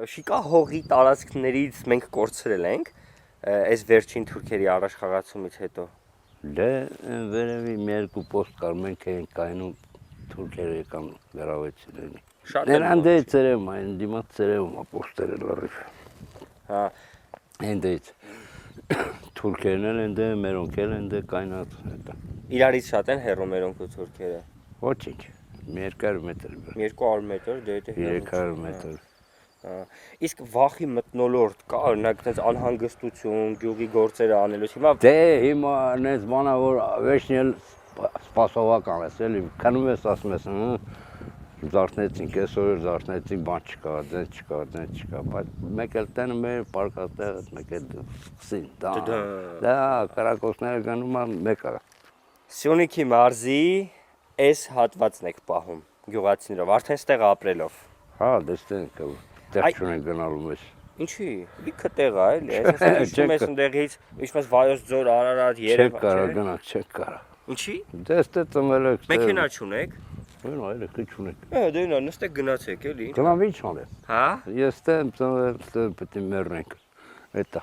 Շիկա հողի տարածքներից մենք կորցրել ենք այս վերջին թուրքերի առաջխաղացումից հետո։ Դե վերևի մի երկու պոստ կար, մենք էինք կայնում թուրքերը եկան գրավեցին էնի։ Նրան դե ծերեմ, այն դիմաց ծերեմ պոստերը լրիվ։ Հա։ Այնտեղից թուրքերն էլ են դե, մերոնք էլ են դե կայնած հետո։ Իրարից շատ են հեռու մերոնք ու թուրքերը։ Ոչինչ, 200 մետր։ 200 մետր, դե 300 մետր։ Իսկ վախի մտնոլորտ կա, օրինակ այդպես անհանգստություն, գյուղի գործերը անելուց հիմա դե հիմա այնպես բանա որ վերջնել սպասողական ես էլի քնում ես ասում ես զարթնեցինք այսօր զարթնեցինք բան չկա դեն չկա բայց մեկ էլ տանը մեր պարկատեղը մեկ էլ սին դա կարակոսները գնում են մեկը Սյունիքի մարզի այս հատվածն եք պահում գյուղացիներով արդեն ստեղ ապրելով հա դեստենք տեղ չունեն գնալու մեզ Ինչի լիքը տեղ է էլի այսինքն հիշում ես ընդեղից ինչպես Վայոց ձոր Արարատ Երևան չեք կարող գնալ չեք կարող Ինչի դե ստե ծմել եք մեքենա չունեք Այո, այլ քիչ ունեք։ Դե նա նստեք գնացեք էլի։ Գնամ ինչ անեմ։ Հա։ Ես ստեմ, պետք է մեռնենք։ Էտա։